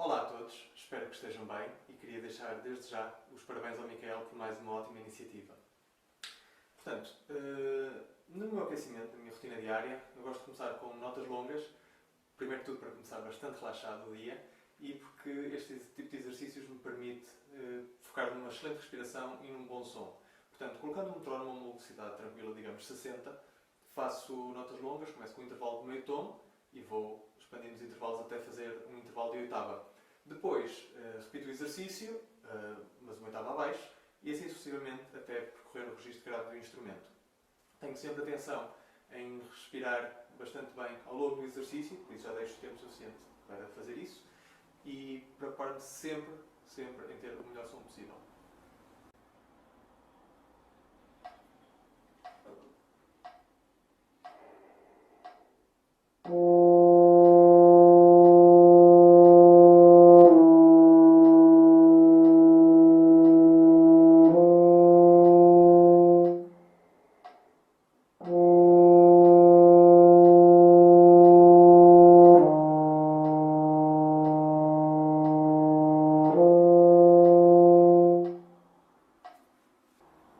Olá a todos, espero que estejam bem e queria deixar desde já os parabéns ao Micael por mais uma ótima iniciativa. Portanto, no meu aquecimento, na minha rotina diária, eu gosto de começar com notas longas, primeiro de tudo para começar bastante relaxado o dia e porque este tipo de exercícios me permite focar numa excelente respiração e num bom som. Portanto, colocando um metrónomo a uma velocidade tranquila, digamos 60, faço notas longas, começo com um intervalo de meio tom e vou expandindo os intervalos até fazer um intervalo de oitava. Depois repito o exercício, mas uma oitava abaixo, e assim sucessivamente até percorrer o registro grave do instrumento. Tenho sempre atenção em respirar bastante bem ao longo do exercício, por isso já deixo tempo suficiente para fazer isso, e preocupar-me sempre em ter o melhor som possível.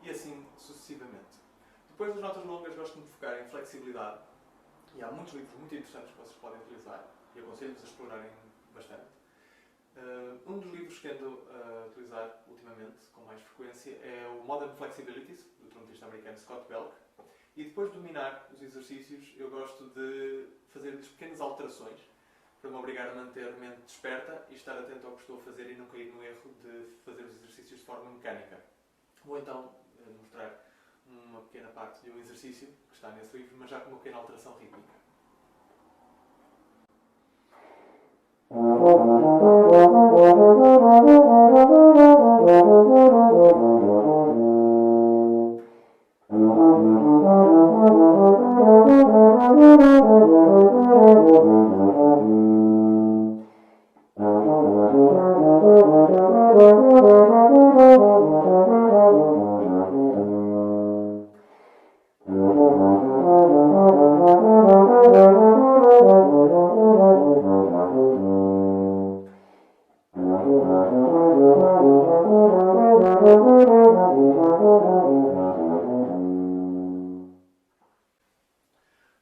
E assim sucessivamente. Depois das notas longas gosto de me focar em flexibilidade e há muitos livros muito interessantes que vocês podem utilizar e aconselho-vos a explorarem bastante. Um dos livros que ando a utilizar ultimamente com mais frequência é o Modern Flexibilities, do trompetista americano Scott Belk. E depois de dominar os exercícios, eu gosto de fazer-lhes pequenas alterações para me obrigar a manter a mente desperta e estar atento ao que estou a fazer e não cair no erro de fazer os exercícios de forma mecânica. Vou então mostrar uma pequena parte de um exercício que está nesse livro, mas já com uma pequena alteração rítmica.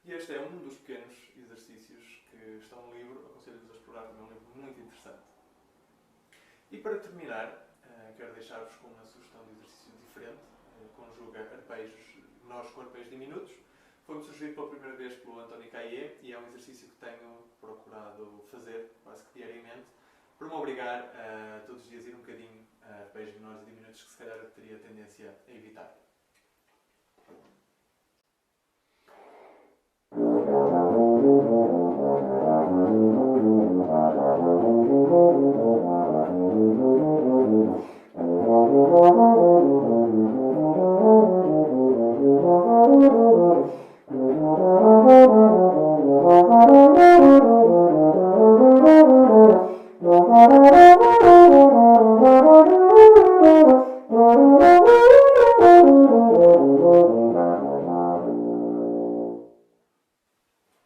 E este é um dos pequenos exercícios que estão no livro, aconselho-vos a explorar, também é um livro muito interessante. E para terminar, quero deixar-vos com uma sugestão de exercício diferente, conjuga arpejos menores com arpejos diminutos. Foi-me sugerido pela primeira vez pelo António Caillé e é um exercício que tenho procurado fazer quase que diariamente para me obrigar a todos os dias ir um bocadinho a arpejos menores e diminutos que se calhar eu teria tendência a evitar.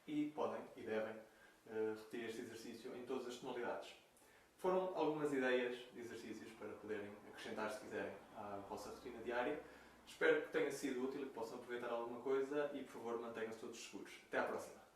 E podem e devem repetir este exercício em todas as tonalidades. Foram algumas ideias de exercícios para poderem acrescentar, se quiserem, à vossa rotina diária. Espero que tenha sido útil e que possam aproveitar alguma coisa e, por favor, mantenham-se todos seguros. Até à próxima!